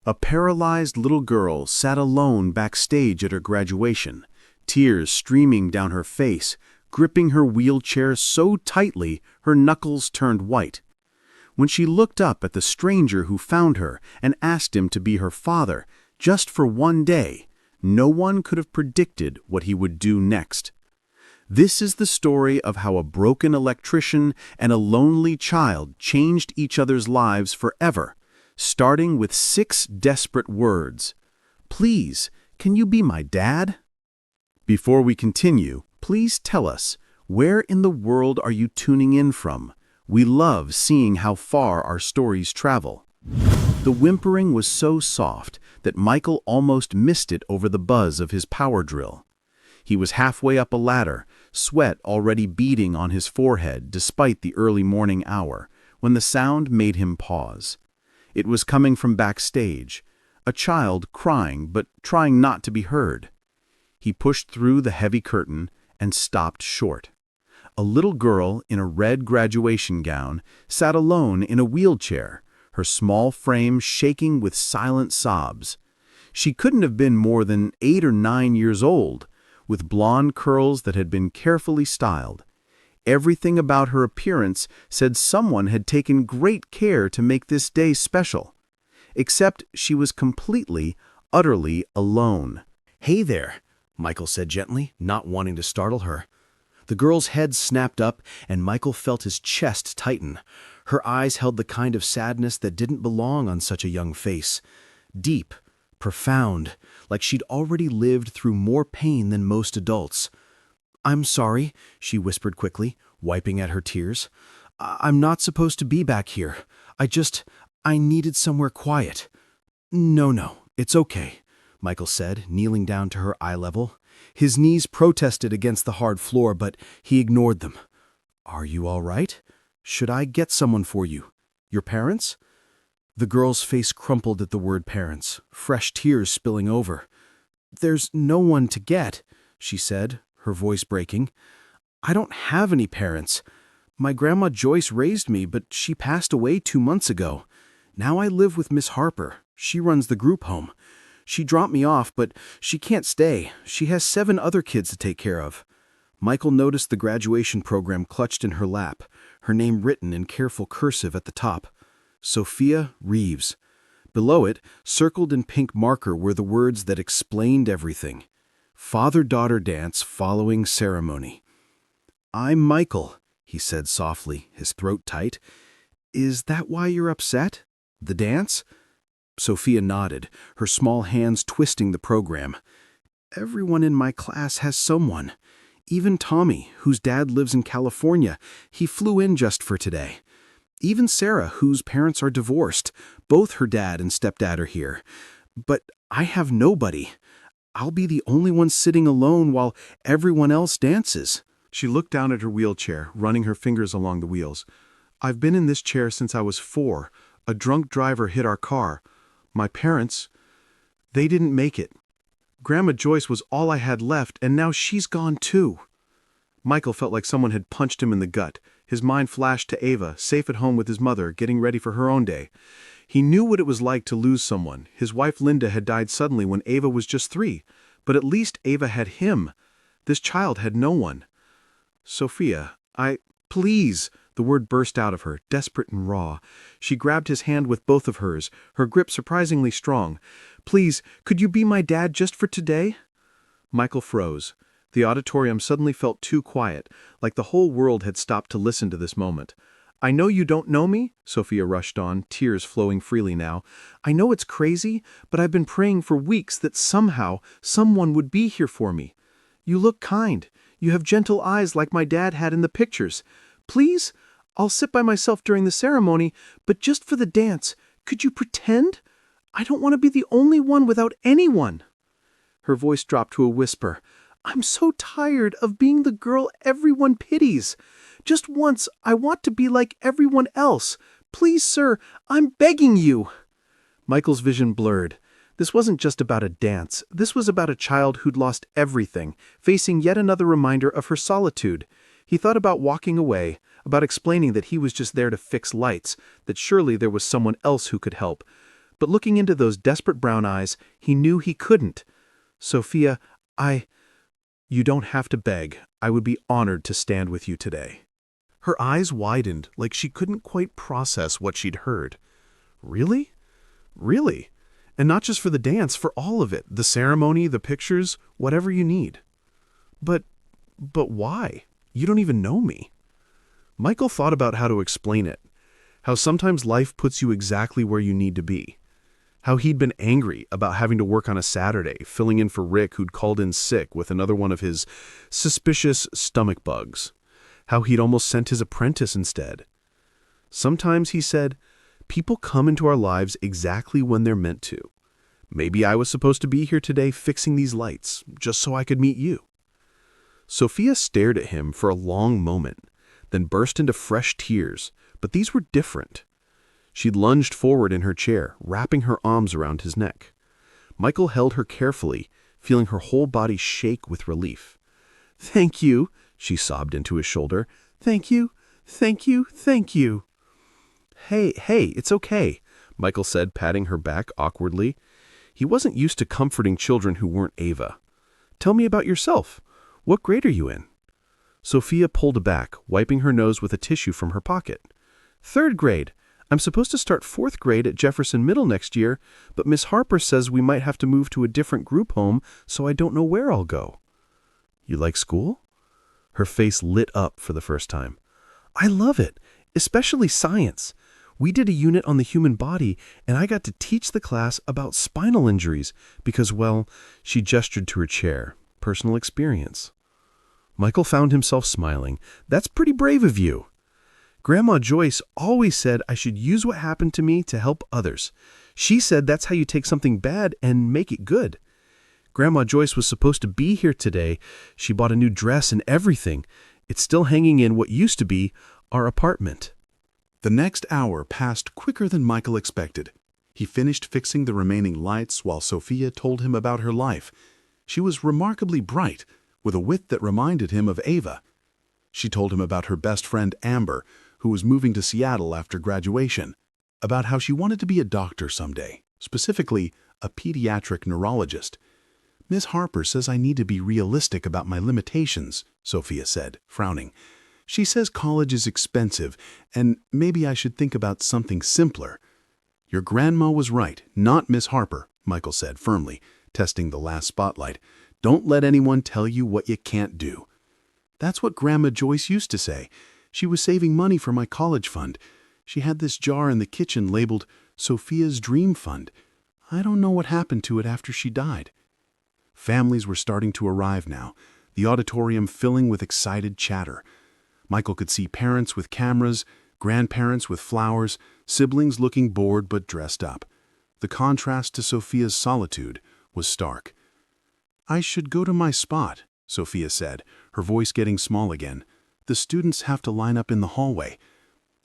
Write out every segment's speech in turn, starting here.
A paralyzed little girl sat alone backstage at her graduation, tears streaming down her face, gripping her wheelchair so tightly her knuckles turned white. When she looked up at the stranger who found her and asked him to be her father, just for one day, no one could have predicted what he would do next. This is the story of how a broken electrician and a lonely child changed each other's lives forever, starting with 6 desperate words. "Please, can you be my dad?" Before we continue, please tell us, where in the world are you tuning in from? We love seeing how far our stories travel. The whimpering was so soft that Michael almost missed it over the buzz of his power drill. He was halfway up a ladder, sweat already beading on his forehead despite the early morning hour, when the sound made him pause. It was coming from backstage, a child crying but trying not to be heard. He pushed through the heavy curtain and stopped short. A little girl in a red graduation gown sat alone in a wheelchair, her small frame shaking with silent sobs. She couldn't have been more than 8 or 9 years old, with blonde curls that had been carefully styled. Everything about her appearance said someone had taken great care to make this day special. Except she was completely, utterly alone. "Hey there," Michael said gently, not wanting to startle her. The girl's head snapped up, and Michael felt his chest tighten. Her eyes held the kind of sadness that didn't belong on such a young face. Deep, profound, like she'd already lived through more pain than most adults. "I'm sorry," she whispered quickly, wiping at her tears. "I'm not supposed to be back here. I needed somewhere quiet." No, it's okay," Michael said, kneeling down to her eye level. His knees protested against the hard floor, but he ignored them. "Are you all right? Should I get someone for you? Your parents?" The girl's face crumpled at the word parents, fresh tears spilling over. "There's no one to get," she said, her voice breaking. "I don't have any parents. My grandma Joyce raised me, but she passed away 2 months ago. Now I live with Miss Harper. She runs the group home. She dropped me off, but she can't stay. She has 7 other kids to take care of." Michael noticed the graduation program clutched in her lap, her name written in careful cursive at the top. Sophia Reeves. Below it, circled in pink marker, were the words that explained everything. Father-daughter dance following ceremony. "I'm Michael," he said softly, his throat tight. "Is that why you're upset? The dance?" Sophia nodded, her small hands twisting the program. "Everyone in my class has someone. Even Tommy, whose dad lives in California. He flew in just for today. Even Sarah, whose parents are divorced. Both her dad and stepdad are here. But I have nobody. I'll be the only one sitting alone while everyone else dances." She looked down at her wheelchair, running her fingers along the wheels. "I've been in this chair since I was 4. A drunk driver hit our car. My parents, they didn't make it. Grandma Joyce was all I had left, and now she's gone too." Michael felt like someone had punched him in the gut. His mind flashed to Ava, safe at home with his mother, getting ready for her own day. He knew what it was like to lose someone. His wife Linda had died suddenly when Ava was just 3, but at least Ava had him. This child had no one. "Sophia, please," the word burst out of her, desperate and raw. She grabbed his hand with both of hers, her grip surprisingly strong. "Please, could you be my dad just for today?" Michael froze. The auditorium suddenly felt too quiet, like the whole world had stopped to listen to this moment. "I know you don't know me," Sophia rushed on, tears flowing freely now. "I know it's crazy, but I've been praying for weeks that somehow someone would be here for me. You look kind. You have gentle eyes like my dad had in the pictures. Please, I'll sit by myself during the ceremony, but just for the dance, could you pretend? I don't want to be the only one without anyone." Her voice dropped to a whisper. "I'm so tired of being the girl everyone pities. Just once, I want to be like everyone else. Please, sir, I'm begging you." Michael's vision blurred. This wasn't just about a dance. This was about a child who'd lost everything, facing yet another reminder of her solitude. He thought about walking away, about explaining that he was just there to fix lights, that surely there was someone else who could help. but looking into those desperate brown eyes, he knew he couldn't. "Sophia, You don't have to beg. I would be honored to stand with you today." Her eyes widened, like she couldn't quite process what she'd heard. Really? Really? And not just for the dance, for all of it, the ceremony, the pictures, whatever you need. But why? You don't even know me." Michael thought about how to explain it, how sometimes life puts you exactly where you need to be, how he'd been angry about having to work on a Saturday, filling in for Rick who'd called in sick with another one of his suspicious stomach bugs, how he'd almost sent his apprentice instead. Sometimes, he said, people come into our lives exactly when they're meant to. Maybe I was supposed to be here today fixing these lights, just so I could meet you. Sophia stared at him for a long moment, then burst into fresh tears, but these were different. She'd lunged forward in her chair, wrapping her arms around his neck. Michael held her carefully, feeling her whole body shake with relief. "Thank you," she sobbed into his shoulder. "Thank you, thank you, thank you." Hey, it's okay," Michael said, patting her back awkwardly. He wasn't used to comforting children who weren't Ava. "Tell me about yourself. What grade are you in?" Sophia pulled back, wiping her nose with a tissue from her pocket. "3rd grade. I'm supposed to start 4th grade at Jefferson Middle next year, but Miss Harper says we might have to move to a different group home, so I don't know where I'll go." "You like school?" Her face lit up for the first time. "I love it, especially science. We did a unit on the human body, and I got to teach the class about spinal injuries because, well," she gestured to her chair, "personal experience." Michael found himself smiling. "That's pretty brave of you." "Grandma Joyce always said I should use what happened to me to help others. She said that's how you take something bad and make it good. Grandma Joyce was supposed to be here today. She bought a new dress and everything. It's still hanging in what used to be our apartment." The next hour passed quicker than Michael expected. He finished fixing the remaining lights while Sophia told him about her life. She was remarkably bright, with a wit that reminded him of Ava. She told him about her best friend Amber, who was moving to Seattle after graduation, about how she wanted to be a doctor someday, specifically a pediatric neurologist. "Miss Harper says I need to be realistic about my limitations," Sophia said, frowning. "She says college is expensive, and maybe I should think about something simpler." "Your grandma was right, not Miss Harper," Michael said firmly, testing the last spotlight. "Don't let anyone tell you what you can't do." "That's what Grandma Joyce used to say. She was saving money for my college fund. She had this jar in the kitchen labeled Sophia's Dream Fund. I don't know what happened to it after she died." Families were starting to arrive now, the auditorium filling with excited chatter. Michael could see parents with cameras, grandparents with flowers, siblings looking bored but dressed up. The contrast to Sophia's solitude was stark. "I should go to my spot," Sophia said, her voice getting small again. "The students have to line up in the hallway."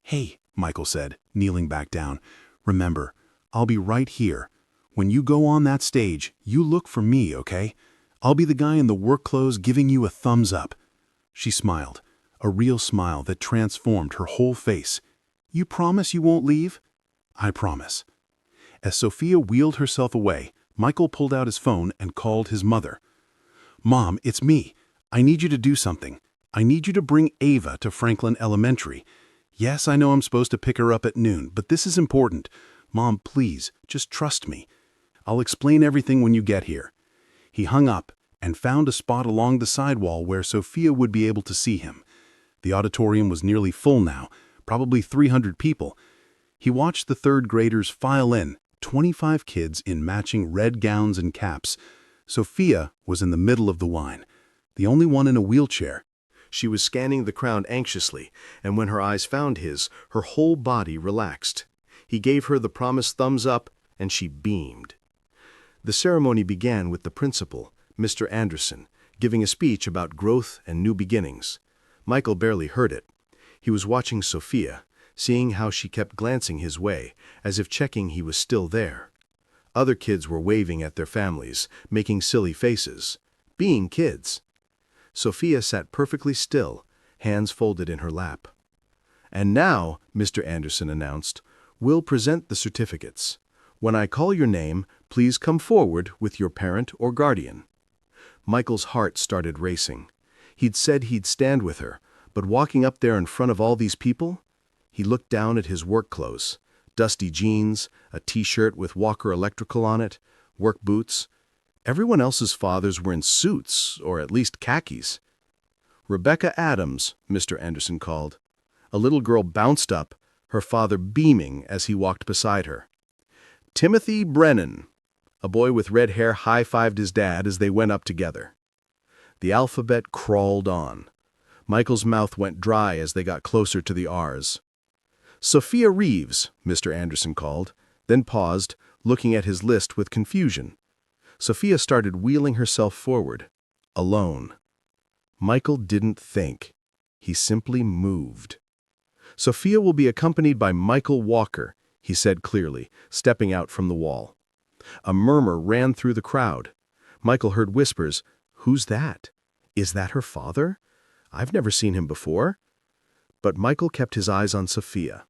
"Hey," Michael said, kneeling back down. "Remember, I'll be right here. When you go on that stage, you look for me, okay? I'll be the guy in the work clothes giving you a thumbs up." She smiled, a real smile that transformed her whole face. "You promise you won't leave?" "I promise." As Sophia wheeled herself away, Michael pulled out his phone and called his mother. "Mom, it's me. I need you to do something. I need you to bring Ava to Franklin Elementary. Yes, I know I'm supposed to pick her up at noon, but this is important. Mom, please, just trust me. I'll explain everything when you get here." He hung up and found a spot along the sidewall where Sophia would be able to see him. The auditorium was nearly full now, probably 300 people. He watched the 3rd graders file in, 25 kids in matching red gowns and caps. Sophia was in the middle of the line, the only one in a wheelchair. She was scanning the crowd anxiously, and when her eyes found his, her whole body relaxed. He gave her the promised thumbs up, and she beamed. The ceremony began with the principal, Mr. Anderson, giving a speech about growth and new beginnings. Michael barely heard it. He was watching Sophia, seeing how she kept glancing his way, as if checking he was still there. Other kids were waving at their families, making silly faces, being kids. Sophia sat perfectly still, hands folded in her lap. "And now," Mr. Anderson announced, "we'll present the certificates. When I call your name, please come forward with your parent or guardian." Michael's heart started racing. He'd said he'd stand with her, but walking up there in front of all these people? He looked down at his work clothes, dusty jeans, a t-shirt with Walker Electrical on it, work boots. Everyone else's fathers were in suits, or at least khakis. "Rebecca Adams," Mr. Anderson called. A little girl bounced up, her father beaming as he walked beside her. "Timothy Brennan." A boy with red hair high-fived his dad as they went up together. The alphabet crawled on. Michael's mouth went dry as they got closer to the R's. "Sophia Reeves," Mr. Anderson called, then paused, looking at his list with confusion. Sophia started wheeling herself forward, alone. Michael didn't think. He simply moved. "Sophia will be accompanied by Michael Walker," he said clearly, stepping out from the wall. A murmur ran through the crowd. Michael heard whispers, "Who's that? Is that her father? I've never seen him before." But Michael kept his eyes on Sophia.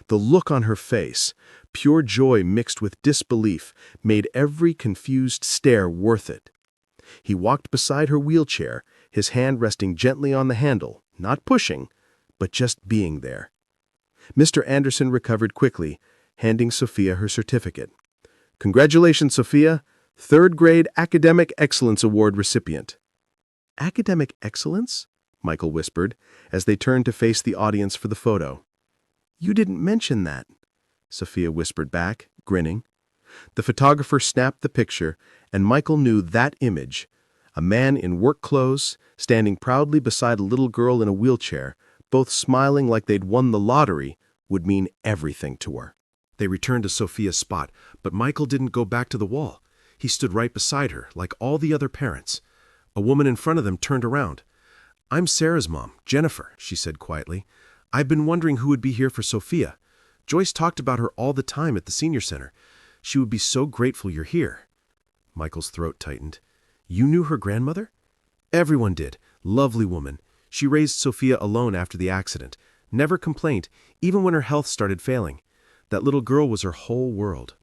The look on her face, pure joy mixed with disbelief, made every confused stare worth it. He walked beside her wheelchair, his hand resting gently on the handle, not pushing, but just being there. Mr. Anderson recovered quickly, handing Sophia her certificate. "Congratulations, Sophia, 3rd grade Academic Excellence Award recipient." "Academic excellence?" Michael whispered, as they turned to face the audience for the photo. "You didn't mention that," Sophia whispered back, grinning. The photographer snapped the picture, and Michael knew that image, a man in work clothes, standing proudly beside a little girl in a wheelchair, both smiling like they'd won the lottery, would mean everything to her. They returned to Sophia's spot, but Michael didn't go back to the wall. He stood right beside her, like all the other parents. A woman in front of them turned around. "I'm Sarah's mom, Jennifer," she said quietly. "I've been wondering who would be here for Sophia. Joyce talked about her all the time at the senior center. She would be so grateful you're here." Michael's throat tightened. "You knew her grandmother?" "Everyone did. Lovely woman. She raised Sophia alone after the accident. Never complained, even when her health started failing. That little girl was her whole world."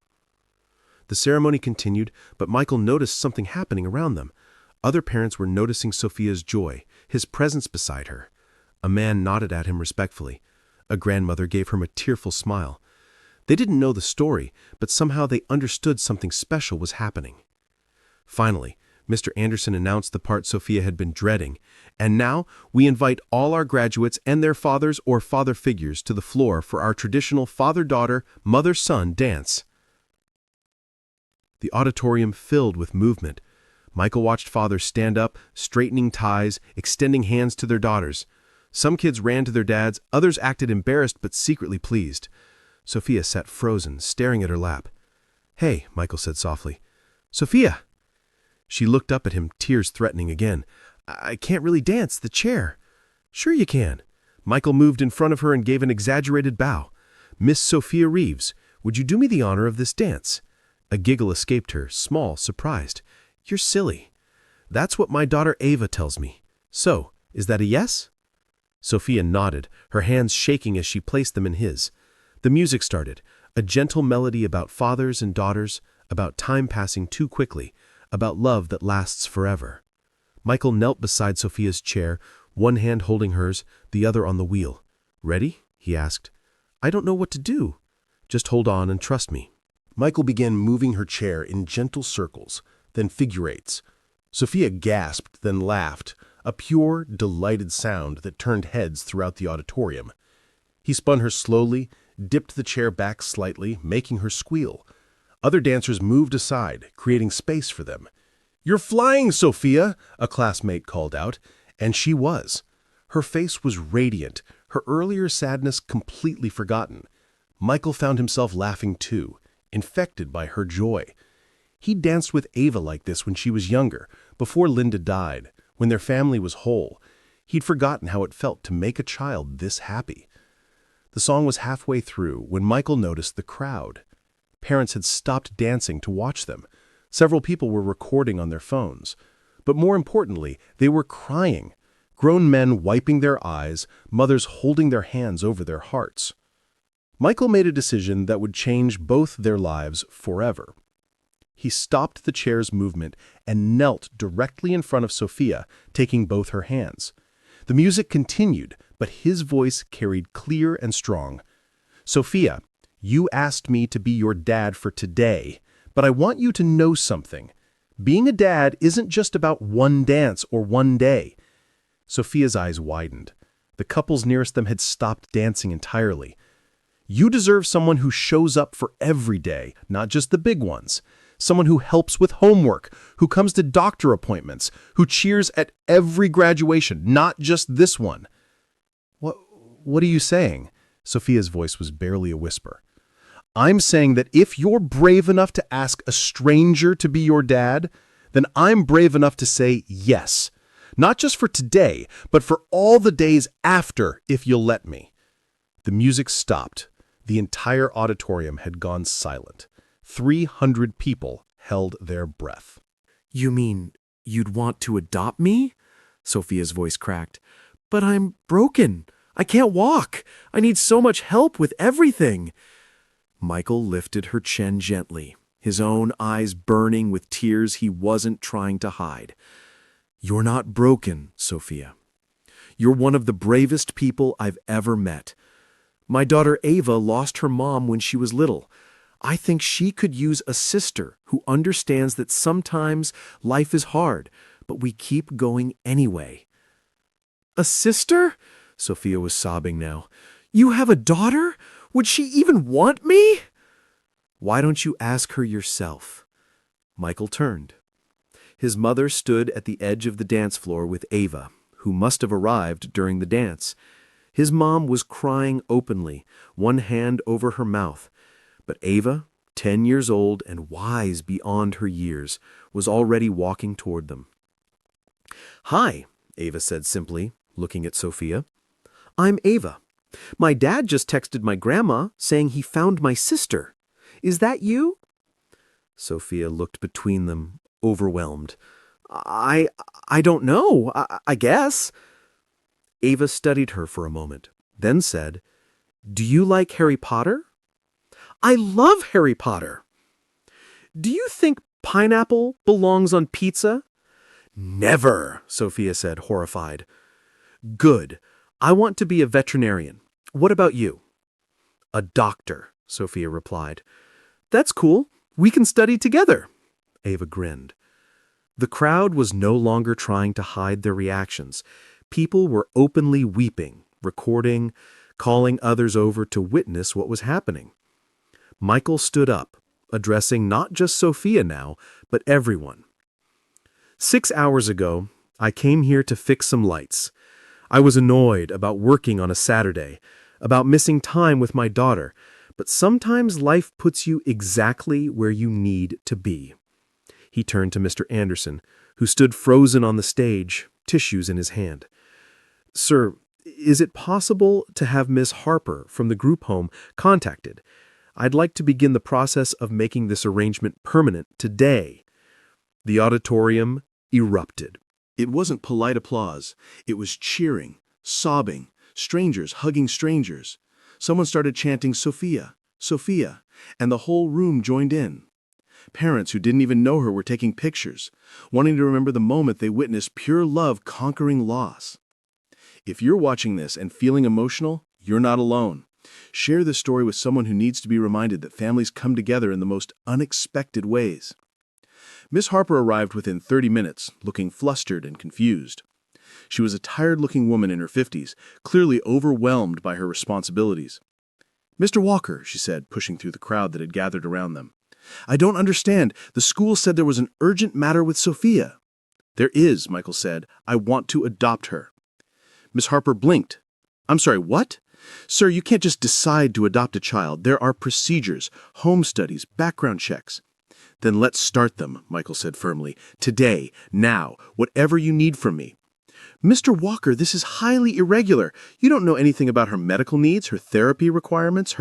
The ceremony continued, but Michael noticed something happening around them. Other parents were noticing Sophia's joy, his presence beside her. A man nodded at him respectfully. A grandmother gave him a tearful smile. They didn't know the story, but somehow they understood something special was happening. Finally, Mr. Anderson announced the part Sophia had been dreading, "And now we invite all our graduates and their fathers or father figures to the floor for our traditional father-daughter, mother-son dance." The auditorium filled with movement. Michael watched fathers stand up, straightening ties, extending hands to their daughters. Some kids ran to their dads, others acted embarrassed but secretly pleased. Sophia sat frozen, staring at her lap. "Hey," Michael said softly. "Sophia!" She looked up at him, tears threatening again. "I can't really dance, the chair." "Sure you can." Michael moved in front of her and gave an exaggerated bow. "Miss Sophia Reeves, would you do me the honor of this dance?" A giggle escaped her, small, surprised. "You're silly." "That's what my daughter Ava tells me. So, is that a yes?" Sophia nodded, her hands shaking as she placed them in his. The music started, a gentle melody about fathers and daughters, about time passing too quickly, about love that lasts forever. Michael knelt beside Sophia's chair, one hand holding hers, the other on the wheel. "Ready?" he asked. "I don't know what to do." "Just hold on and trust me." Michael began moving her chair in gentle circles, then figure eights. Sophia gasped, then laughed, a pure, delighted sound that turned heads throughout the auditorium. He spun her slowly, dipped the chair back slightly, making her squeal. Other dancers moved aside, creating space for them. "You're flying, Sophia!" a classmate called out, and she was. Her face was radiant, her earlier sadness completely forgotten. Michael found himself laughing too, infected by her joy. He'd danced with Ava like this when she was younger, before Linda died, when their family was whole. He'd forgotten how it felt to make a child this happy. The song was halfway through when Michael noticed the crowd. Parents had stopped dancing to watch them. Several people were recording on their phones. But more importantly, they were crying. Grown men wiping their eyes, mothers holding their hands over their hearts. Michael made a decision that would change both their lives forever. He stopped the chair's movement and knelt directly in front of Sophia, taking both her hands. The music continued, but his voice carried clear and strong. "Sophia, you asked me to be your dad for today, but I want you to know something. Being a dad isn't just about one dance or one day." Sophia's eyes widened. The couples nearest them had stopped dancing entirely. "You deserve someone who shows up for every day, not just the big ones. Someone who helps with homework, who comes to doctor appointments, who cheers at every graduation, not just this one." What are you saying?" Sophia's voice was barely a whisper. "I'm saying that if you're brave enough to ask a stranger to be your dad, then I'm brave enough to say yes. Not just for today, but for all the days after, if you'll let me." The music stopped. The entire auditorium had gone silent. 300 people held their breath. "You mean you'd want to adopt me?" Sophia's voice cracked. "But I'm broken. I can't walk. I need so much help with everything." Michael lifted her chin gently, his own eyes burning with tears he wasn't trying to hide. "You're not broken, Sophia. You're one of the bravest people I've ever met. My daughter Ava lost her mom when she was little. I think she could use a sister who understands that sometimes life is hard, but we keep going anyway." "A sister?" Sophia was sobbing now. "You have a daughter? Would she even want me?" "Why don't you ask her yourself?" Michael turned. His mother stood at the edge of the dance floor with Ava, who must have arrived during the dance. His mom was crying openly, one hand over her mouth. But Ava, 10 years old and wise beyond her years, was already walking toward them. "Hi," Ava said simply, looking at Sophia. "I'm Ava. My dad just texted my grandma saying he found my sister. Is that you?" Sophia looked between them, overwhelmed. I don't know. I guess." Ava studied her for a moment, then said, "Do you like Harry Potter?" "I love Harry Potter." "Do you think pineapple belongs on pizza?" "Never," Sophia said, horrified. "Good. I want to be a veterinarian. What about you?" "A doctor," Sophia replied. "That's cool. We can study together." Ava grinned. The crowd was no longer trying to hide their reactions. People were openly weeping, recording, calling others over to witness what was happening. Michael stood up, addressing not just Sophia now, but everyone. 6 hours ago, I came here to fix some lights. I was annoyed about working on a Saturday, about missing time with my daughter, but sometimes life puts you exactly where you need to be." He turned to Mr. Anderson, who stood frozen on the stage, tissues in his hand. "Sir, is it possible to have Miss Harper from the group home contacted? I'd like to begin the process of making this arrangement permanent today." The auditorium erupted. It wasn't polite applause. It was cheering, sobbing, strangers hugging strangers. Someone started chanting, "Sophia, Sophia," and the whole room joined in. Parents who didn't even know her were taking pictures, wanting to remember the moment they witnessed pure love conquering loss. If you're watching this and feeling emotional, you're not alone. Share this story with someone who needs to be reminded that families come together in the most unexpected ways. Miss Harper arrived within 30 minutes, looking flustered and confused. She was a tired-looking woman in her 50s, clearly overwhelmed by her responsibilities. "Mr. Walker," she said, pushing through the crowd that had gathered around them. "I don't understand. The school said there was an urgent matter with Sophia." "There is," Michael said. "I want to adopt her." Miss Harper blinked. "I'm sorry, what?" "Sir, you can't just decide to adopt a child. There are procedures, home studies, background checks." "Then let's start them," Michael said firmly. "Today, now, whatever you need from me." "Mr. Walker, this is highly irregular. You don't know anything about her medical needs, her therapy requirements,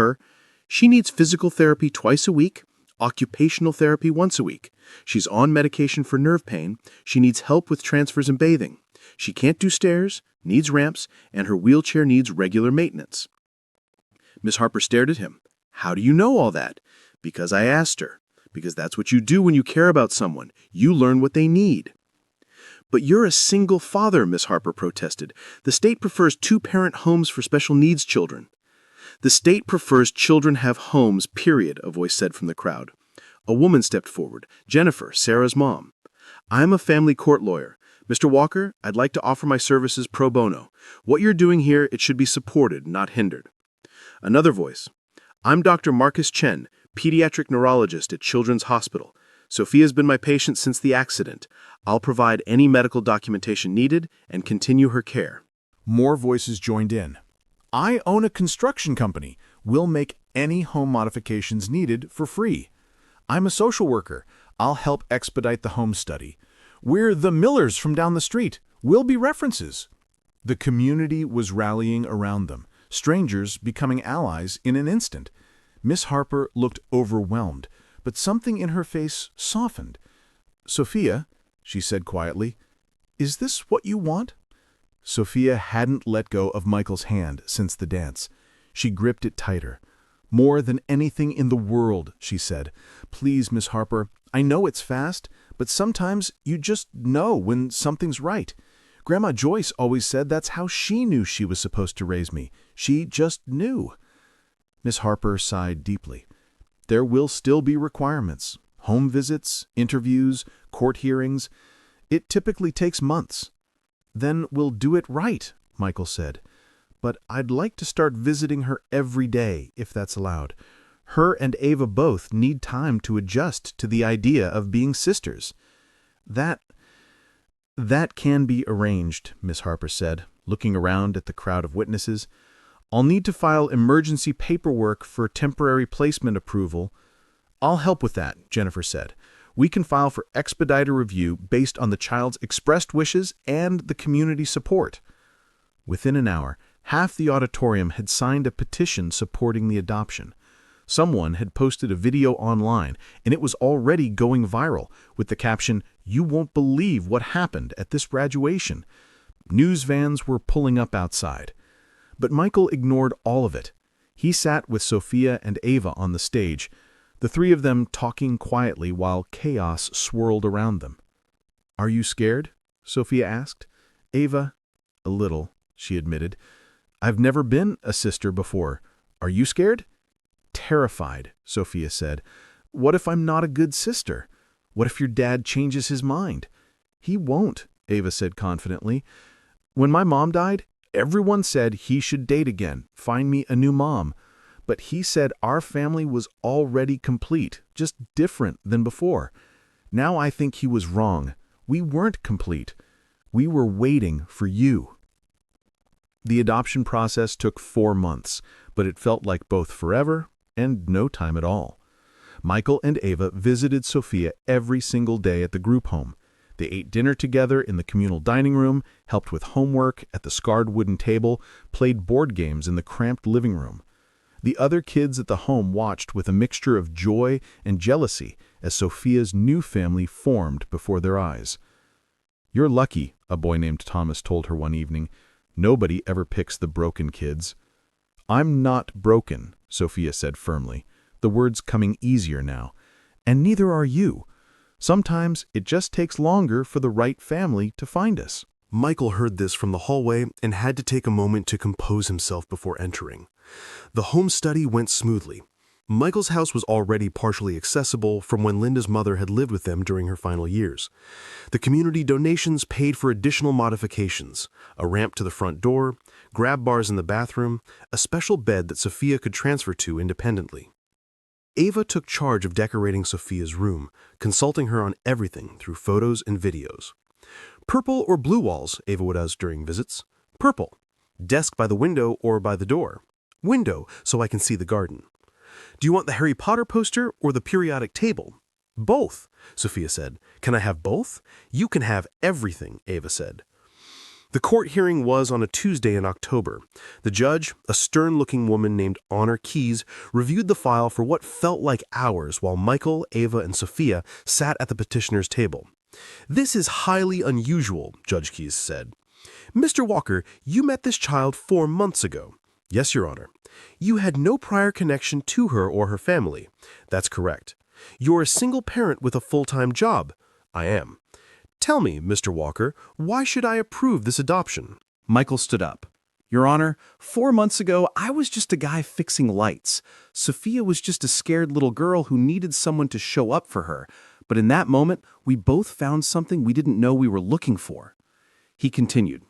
She needs physical therapy twice a week, occupational therapy once a week. She's on medication for nerve pain. She needs help with transfers and bathing. She can't do stairs, needs ramps, and her wheelchair needs regular maintenance." Miss Harper stared at him. "How do you know all that?" "Because I asked her. Because that's what you do when you care about someone. You learn what they need." "But you're a single father," Miss Harper protested. "The state prefers two-parent homes for special needs children." "The state prefers children have homes, period," a voice said from the crowd. A woman stepped forward, Jennifer, Sarah's mom. "I'm a family court lawyer. Mr. Walker, I'd like to offer my services pro bono. What you're doing here, it should be supported, not hindered." Another voice. "I'm Dr. Marcus Chen, pediatric neurologist at Children's Hospital. Sophia's been my patient since the accident. I'll provide any medical documentation needed and continue her care." More voices joined in. "I own a construction company. We'll make any home modifications needed for free. I'm a social worker. I'll help expedite the home study. We're the Millers from down the street. We'll be references." The community was rallying around them, strangers becoming allies in an instant. Miss Harper looked overwhelmed, but something in her face softened. "Sophia," she said quietly, "is this what you want?" Sophia hadn't let go of Michael's hand since the dance. She gripped it tighter. "More than anything in the world," she said. "Please, Miss Harper, I know it's fast, but sometimes you just know when something's right. Grandma Joyce always said that's how she knew she was supposed to raise me. She just knew." Miss Harper sighed deeply. "There will still be requirements. Home visits, interviews, court hearings. It typically takes months." "Then we'll do it right," Michael said. "But I'd like to start visiting her every day, if that's allowed. Her and Ava both need time to adjust to the idea of being sisters." That can be arranged," Miss Harper said, looking around at the crowd of witnesses. "I'll need to file emergency paperwork for temporary placement approval." "I'll help with that," Jennifer said. "We can file for expedited review based on the child's expressed wishes and the community support." Within an hour, half the auditorium had signed a petition supporting the adoption. Someone had posted a video online, and it was already going viral, with the caption, "You won't believe what happened at this graduation." News vans were pulling up outside. But Michael ignored all of it. He sat with Sophia and Ava on the stage, the three of them talking quietly while chaos swirled around them. "Are you scared?" Sophia asked. "Ava, a little," she admitted. "I've never been a sister before. Are you scared?" "Terrified," Sophia said. "What if I'm not a good sister? What if your dad changes his mind?" "He won't," Ava said confidently. "When my mom died, everyone said he should date again, find me a new mom. But he said our family was already complete, just different than before. Now I think he was wrong. We weren't complete. We were waiting for you." The adoption process took 4 months, but it felt like both forever and no time at all. Michael and Ava visited Sophia every single day at the group home. They ate dinner together in the communal dining room, helped with homework at the scarred wooden table, played board games in the cramped living room. The other kids at the home watched with a mixture of joy and jealousy as Sophia's new family formed before their eyes. "You're lucky," a boy named Thomas told her one evening. "Nobody ever picks the broken kids." "I'm not broken," Sophia said firmly, the words coming easier now. "And neither are you. Sometimes it just takes longer for the right family to find us." Michael heard this from the hallway and had to take a moment to compose himself before entering. The home study went smoothly. Michael's house was already partially accessible from when Linda's mother had lived with them during her final years. The community donations paid for additional modifications, a ramp to the front door, grab bars in the bathroom, a special bed that Sophia could transfer to independently. Ava took charge of decorating Sophia's room, consulting her on everything through photos and videos. "Purple or blue walls?" Ava would ask during visits. "Purple." "Desk by the window or by the door?" "Window, so I can see the garden." "Do you want the Harry Potter poster or the periodic table?" "Both," Sophia said. "Can I have both?" "You can have everything," Ava said. The court hearing was on a Tuesday in October. The judge, a stern-looking woman named Honor Keyes, reviewed the file for what felt like hours while Michael, Ava, and Sophia sat at the petitioner's table. "This is highly unusual," Judge Keyes said. "Mr. Walker, you met this child 4 months ago. Yes, Your Honor. You had no prior connection to her or her family. That's correct. You're a single parent with a full-time job. I am. Tell me, Mr. Walker, why should I approve this adoption? Michael stood up. Your Honor, 4 months ago, I was just a guy fixing lights. Sophia was just a scared little girl who needed someone to show up for her. But in that moment, we both found something we didn't know we were looking for. He continued,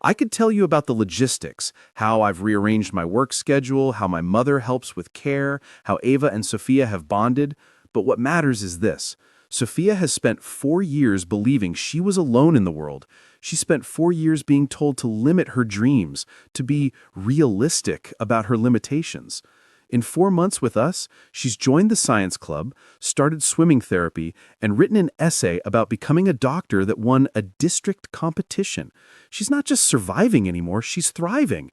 I could tell you about the logistics, how I've rearranged my work schedule, how my mother helps with care, how Ava and Sophia have bonded. But what matters is this. Sophia has spent 4 years believing she was alone in the world. She spent 4 years being told to limit her dreams, to be realistic about her limitations. In 4 months with us, she's joined the science club, started swimming therapy, and written an essay about becoming a doctor that won a district competition. She's not just surviving anymore, she's thriving.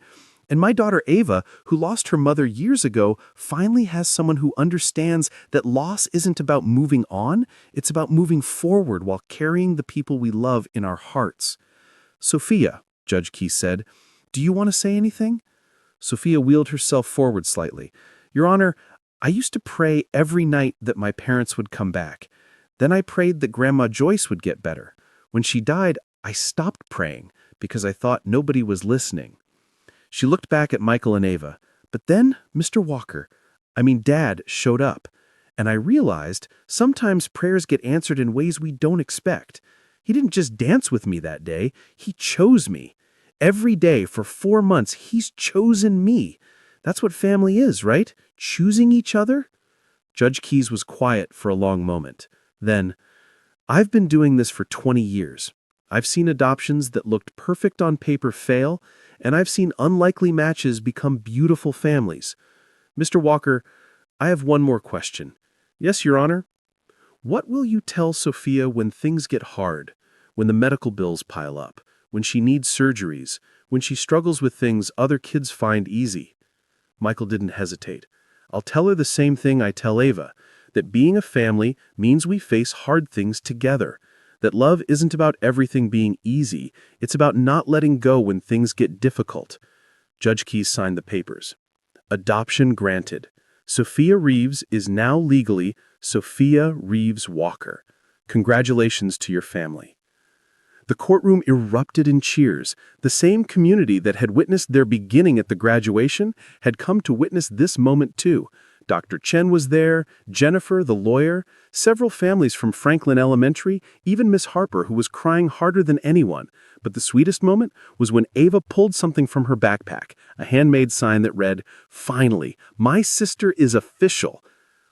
And my daughter Ava, who lost her mother years ago, finally has someone who understands that loss isn't about moving on, it's about moving forward while carrying the people we love in our hearts. Sophia, Judge Key said, do you want to say anything? Sophia wheeled herself forward slightly. Your Honor, I used to pray every night that my parents would come back. Then I prayed that Grandma Joyce would get better. When she died, I stopped praying because I thought nobody was listening. She looked back at Michael and Ava. But then Mr. Walker, Dad, showed up. And I realized sometimes prayers get answered in ways we don't expect. He didn't just dance with me that day. He chose me. Every day for 4 months, he's chosen me. That's what family is, right? Choosing each other? Judge Keyes was quiet for a long moment. Then, I've been doing this for 20 years. I've seen adoptions that looked perfect on paper fail, and I've seen unlikely matches become beautiful families. Mr. Walker, I have one more question. Yes, Your Honor? What will you tell Sophia when things get hard, when the medical bills pile up, when she needs surgeries, when she struggles with things other kids find easy? Michael didn't hesitate. I'll tell her the same thing I tell Ava, that being a family means we face hard things together, that love isn't about everything being easy, it's about not letting go when things get difficult. Judge Keyes signed the papers. Adoption granted. Sophia Reeves is now legally Sophia Reeves Walker. Congratulations to your family. The courtroom erupted in cheers. The same community that had witnessed their beginning at the graduation had come to witness this moment too. Dr. Chen was there, Jennifer, the lawyer, several families from Franklin Elementary, even Miss Harper, who was crying harder than anyone. But the sweetest moment was when Ava pulled something from her backpack, a handmade sign that read, "Finally, my sister is official."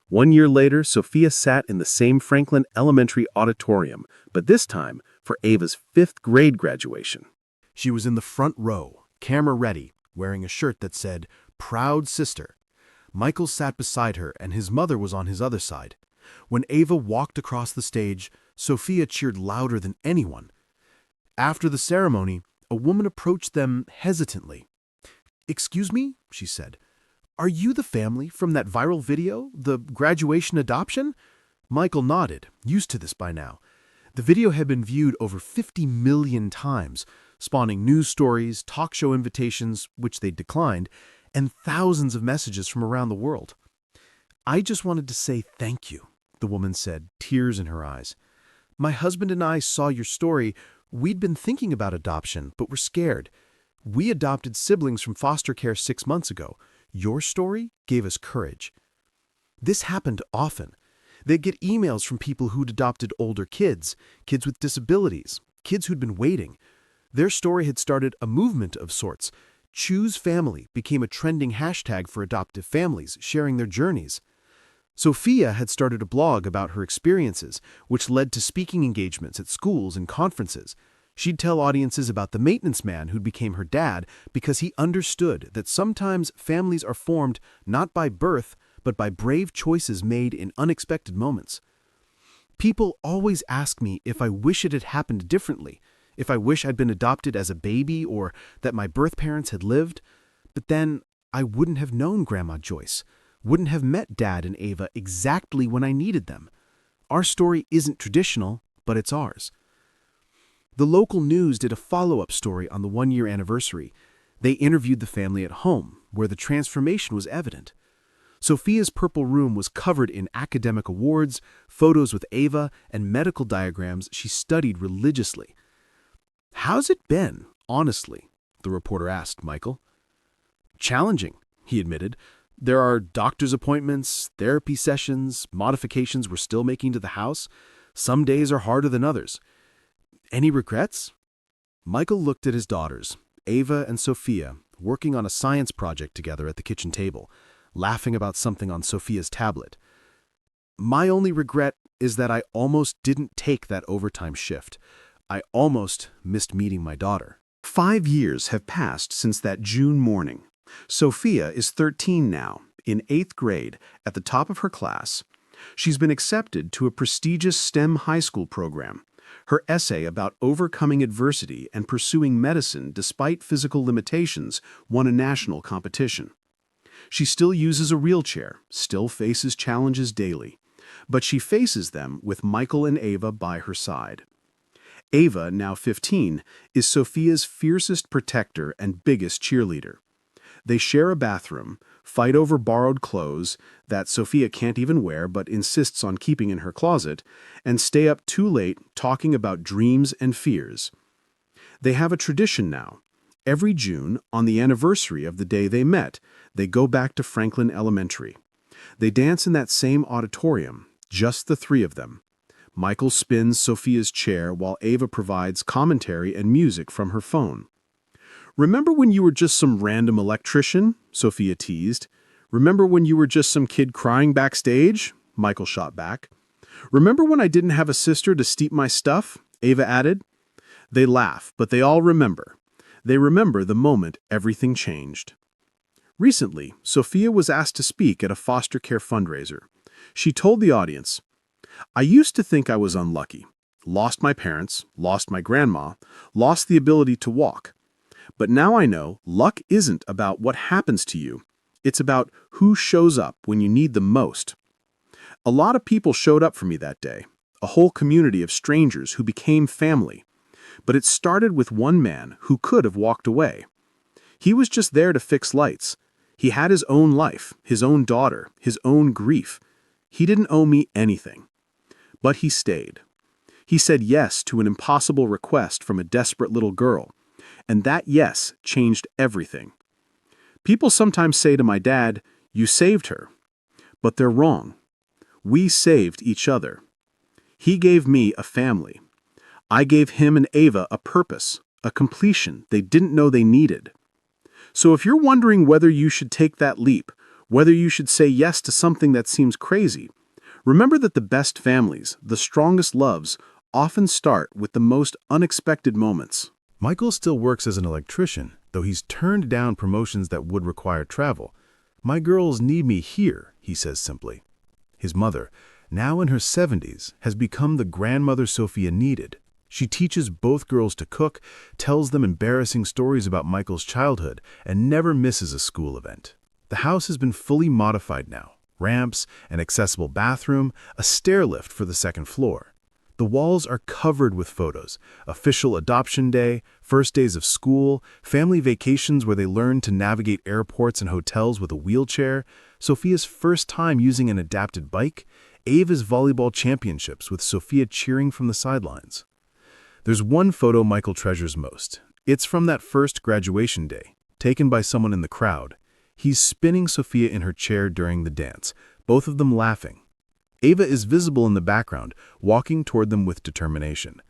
1 year later, Sophia sat in the same Franklin Elementary auditorium, but this time for Ava's 5th grade graduation. She was in the front row, camera ready, wearing a shirt that said, "Proud Sister." Michael sat beside her and his mother was on his other side. When Ava walked across the stage, Sophia cheered louder than anyone. After the ceremony, a woman approached them hesitantly. "Excuse me," she said. "Are you the family from that viral video, the graduation adoption?" Michael nodded, used to this by now. The video had been viewed over 50 million times, spawning news stories, talk show invitations, which they declined, and thousands of messages from around the world. "I just wanted to say thank you," the woman said, tears in her eyes. "My husband and I saw your story. We'd been thinking about adoption, but were scared. We adopted siblings from foster care 6 months ago. Your story gave us courage." This happened often. They'd get emails from people who'd adopted older kids, kids with disabilities, kids who'd been waiting. Their story had started a movement of sorts. Choose Family became a trending hashtag for adoptive families sharing their journeys. Sophia had started a blog about her experiences, which led to speaking engagements at schools and conferences. She'd tell audiences about the maintenance man who became her dad because he understood that sometimes families are formed not by birth, but by brave choices made in unexpected moments. People always ask me if I wish it had happened differently, if I wish I'd been adopted as a baby or that my birth parents had lived. But then I wouldn't have known Grandma Joyce, wouldn't have met Dad and Ava exactly when I needed them. Our story isn't traditional, but it's ours. The local news did a follow-up story on the 1-year anniversary. They interviewed the family at home, where the transformation was evident. Sophia's purple room was covered in academic awards, photos with Ava, and medical diagrams she studied religiously. "How's it been, honestly?" the reporter asked Michael. "Challenging," he admitted. "There are doctor's appointments, therapy sessions, modifications we're still making to the house. Some days are harder than others. Any regrets?" Michael looked at his daughters, Ava and Sophia, working on a science project together at the kitchen table, laughing about something on Sophia's tablet. "My only regret is that I almost didn't take that overtime shift. I almost missed meeting my daughter." 5 years have passed since that June morning. Sophia is 13 now, in 8th grade, at the top of her class. She's been accepted to a prestigious STEM high school program. Her essay about overcoming adversity and pursuing medicine despite physical limitations won a national competition. She still uses a wheelchair, still faces challenges daily, but she faces them with Michael and Ava by her side. Ava, now 15, is Sophia's fiercest protector and biggest cheerleader. They share a bathroom, fight over borrowed clothes that Sophia can't even wear but insists on keeping in her closet, and stay up too late talking about dreams and fears. They have a tradition now. Every June, on the anniversary of the day they met, they go back to Franklin Elementary. They dance in that same auditorium, just the three of them. Michael spins Sophia's chair while Ava provides commentary and music from her phone. "Remember when you were just some random electrician?" Sophia teased. "Remember when you were just some kid crying backstage?" Michael shot back. "Remember when I didn't have a sister to steep my stuff?" Ava added. They laugh, but they all remember. They remember the moment everything changed. Recently, Sophia was asked to speak at a foster care fundraiser. She told the audience, "I used to think I was unlucky. Lost my parents, lost my grandma, lost the ability to walk. But now I know luck isn't about what happens to you. It's about who shows up when you need them most. A lot of people showed up for me that day, a whole community of strangers who became family. But it started with one man who could have walked away. He was just there to fix lights. He had his own life, his own daughter, his own grief. He didn't owe me anything. But he stayed. He said yes to an impossible request from a desperate little girl. And that yes changed everything. People sometimes say to my dad, 'You saved her.' But they're wrong. We saved each other. He gave me a family. I gave him and Ava a purpose, a completion they didn't know they needed. So if you're wondering whether you should take that leap, whether you should say yes to something that seems crazy, remember that the best families, the strongest loves, often start with the most unexpected moments." Michael still works as an electrician, though he's turned down promotions that would require travel. "My girls need me here," he says simply. His mother, now in her 70s, has become the grandmother Sophia needed. She teaches both girls to cook, tells them embarrassing stories about Michael's childhood, and never misses a school event. The house has been fully modified now. Ramps, an accessible bathroom, a stair lift for the second floor. The walls are covered with photos, official adoption day, first days of school, family vacations where they learn to navigate airports and hotels with a wheelchair, Sophia's first time using an adapted bike, Ava's volleyball championships with Sophia cheering from the sidelines. There's one photo Michael treasures most. It's from that first graduation day, taken by someone in the crowd. He's spinning Sophia in her chair during the dance, both of them laughing. Ava is visible in the background, walking toward them with determination.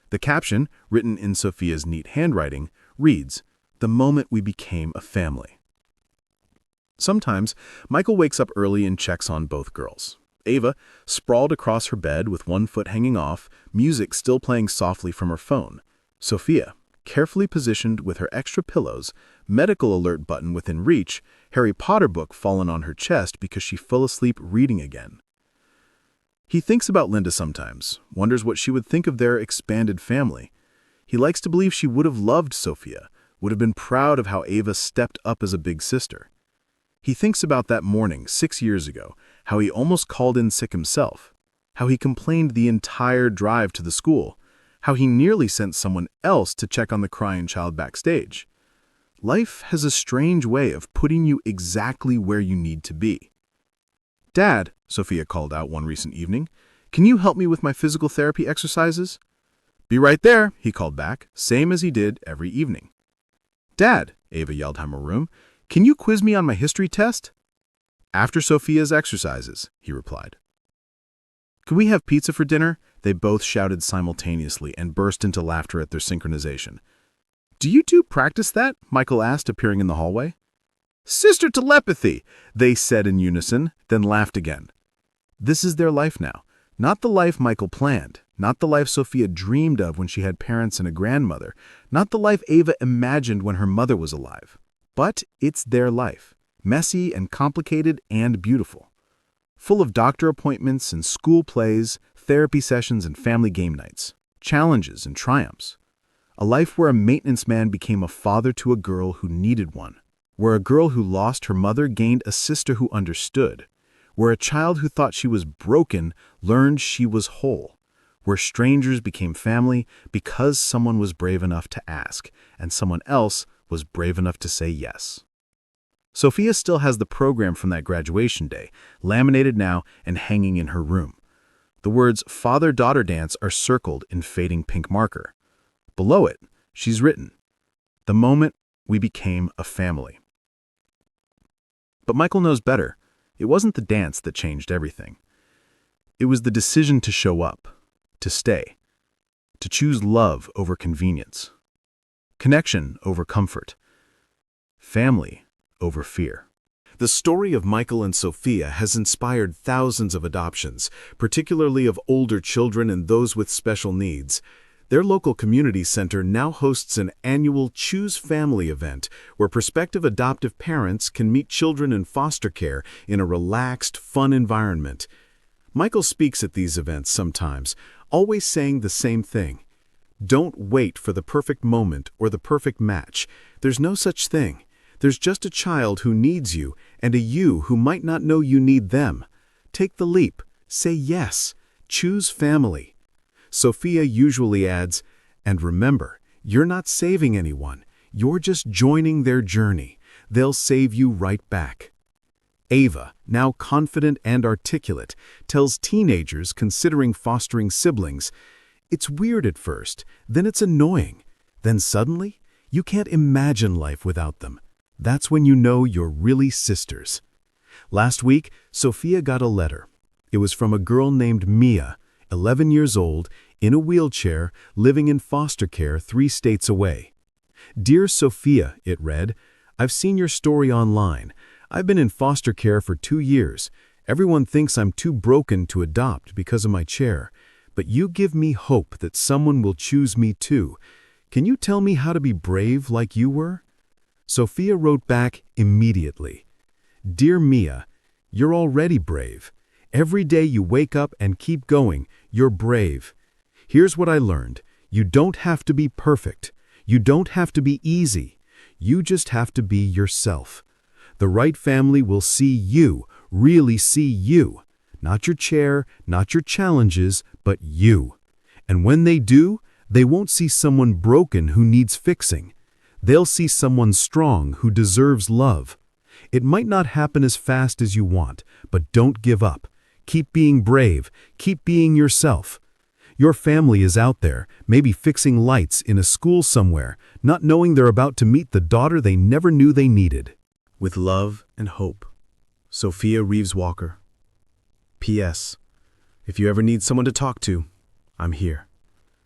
The caption, written in Sophia's neat handwriting, reads, "The moment we became a family." Sometimes, Michael wakes up early and checks on both girls. Ava, sprawled across her bed with one foot hanging off, music still playing softly from her phone. Sophia, carefully positioned with her extra pillows, medical alert button within reach, Harry Potter book fallen on her chest because she fell asleep reading again. He thinks about Linda sometimes, wonders what she would think of their expanded family. He likes to believe she would have loved Sophia, would have been proud of how Ava stepped up as a big sister. He thinks about that morning 6 years ago, how he almost called in sick himself, how he complained the entire drive to the school, how he nearly sent someone else to check on the crying child backstage. Life has a strange way of putting you exactly where you need to be. "Dad," Sophia called out one recent evening, "can you help me with my physical therapy exercises?" "Be right there," he called back, same as he did every evening. "Dad," Ava yelled from her room, "can you quiz me on my history test?" "After Sophia's exercises," he replied. "Can we have pizza for dinner?" They both shouted simultaneously and burst into laughter at their synchronization. "Do you two practice that?" Michael asked, appearing in the hallway. "Sister telepathy," they said in unison, then laughed again. This is their life now. Not the life Michael planned, not the life Sophia dreamed of when she had parents and a grandmother, not the life Ava imagined when her mother was alive. But it's their life, messy and complicated and beautiful. Full of doctor appointments and school plays, therapy sessions and family game nights, challenges and triumphs. A life where a maintenance man became a father to a girl who needed one, where a girl who lost her mother gained a sister who understood, where a child who thought she was broken learned she was whole, where strangers became family because someone was brave enough to ask, and someone else was brave enough to say yes. Sophia still has the program from that graduation day, laminated now and hanging in her room. The words "Father-Daughter Dance" are circled in fading pink marker. Below it, she's written, "The moment we became a family." But Michael knows better. It wasn't the dance that changed everything. It was the decision to show up, to stay, to choose love over convenience, connection over comfort, family over fear. The story of Michael and Sophia has inspired thousands of adoptions, particularly of older children and those with special needs. Their local community center now hosts an annual Choose Family event where prospective adoptive parents can meet children in foster care in a relaxed, fun environment. Michael speaks at these events sometimes, always saying the same thing. Don't wait for the perfect moment or the perfect match. There's no such thing. There's just a child who needs you and a you who might not know you need them. Take the leap. Say yes. Choose family. Sophia usually adds, "And remember, you're not saving anyone. You're just joining their journey. They'll save you right back." Ava, now confident and articulate, tells teenagers considering fostering siblings, "It's weird at first, then it's annoying. Then suddenly, you can't imagine life without them. That's when you know you're really sisters." Last week, Sophia got a letter. It was from a girl named Mia, 11 years old, in a wheelchair, living in foster care 3 states away. "Dear Sophia," it read, "I've seen your story online. I've been in foster care for 2 years. Everyone thinks I'm too broken to adopt because of my chair. But you give me hope that someone will choose me too. Can you tell me how to be brave like you were?" Sophia wrote back immediately. "Dear Mia, you're already brave. Every day you wake up and keep going, you're brave. Here's what I learned. You don't have to be perfect. You don't have to be easy. You just have to be yourself. The right family will see you, really see you. Not your chair, not your challenges, but you. And when they do, they won't see someone broken who needs fixing. They'll see someone strong who deserves love. It might not happen as fast as you want, but don't give up. Keep being brave. Keep being yourself. Your family is out there, maybe fixing lights in a school somewhere, not knowing they're about to meet the daughter they never knew they needed. With love and hope, Sophia Reeves Walker. P.S. If you ever need someone to talk to, I'm here.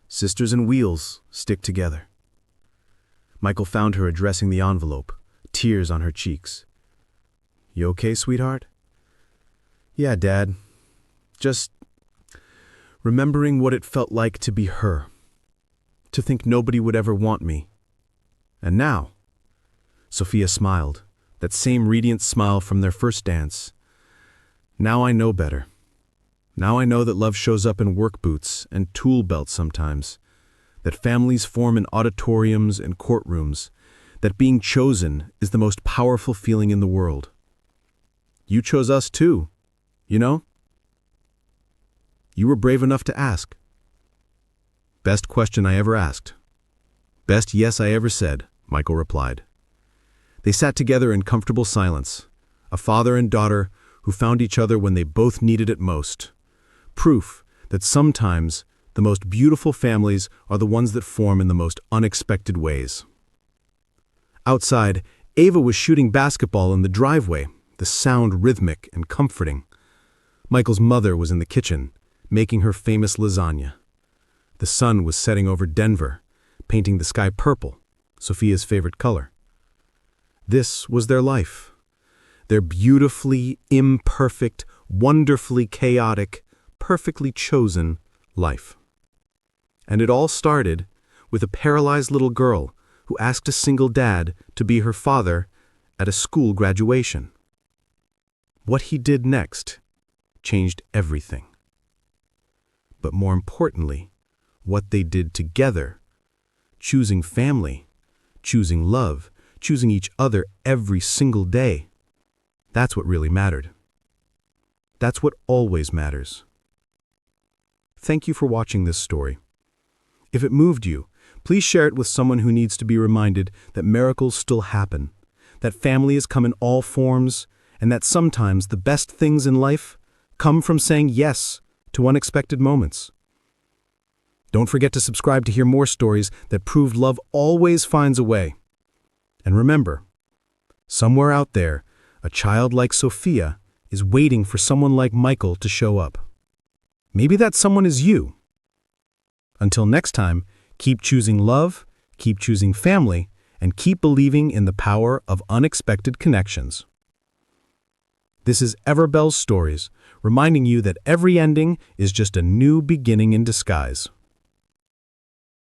Sisters in Wheels stick together. Michael found her addressing the envelope, tears on her cheeks. "You okay, sweetheart?" "Yeah, Dad. Just remembering what it felt like to be her. To think nobody would ever want me. And now," Sophia smiled, that same radiant smile from their first dance. "Now I know better. Now I know that love shows up in work boots and tool belts sometimes, that families form in auditoriums and courtrooms, that being chosen is the most powerful feeling in the world. You chose us too, you know? You were brave enough to ask. Best question I ever asked. Best yes I ever said," Michael replied. They sat together in comfortable silence, a father and daughter who found each other when they both needed it most. Proof that sometimes the most beautiful families are the ones that form in the most unexpected ways. Outside, Ava was shooting basketball in the driveway, the sound rhythmic and comforting. Michael's mother was in the kitchen, making her famous lasagna. The sun was setting over Denver, painting the sky purple, Sophia's favorite color. This was their life, their beautifully imperfect, wonderfully chaotic, perfectly chosen life. And it all started with a paralyzed little girl who asked a single dad to be her father at a school graduation. What he did next changed everything. But more importantly, what they did together, choosing family, choosing love, choosing each other every single day, that's what really mattered. That's what always matters. Thank you for watching this story. If it moved you, please share it with someone who needs to be reminded that miracles still happen, that families come in all forms, and that sometimes the best things in life come from saying yes to unexpected moments. Don't forget to subscribe to hear more stories that prove love always finds a way. And remember, somewhere out there, a child like Sophia is waiting for someone like Michael to show up. Maybe that someone is you. Until next time, keep choosing love, keep choosing family, and keep believing in the power of unexpected connections. This is Everbell's Stories, reminding you that every ending is just a new beginning in disguise.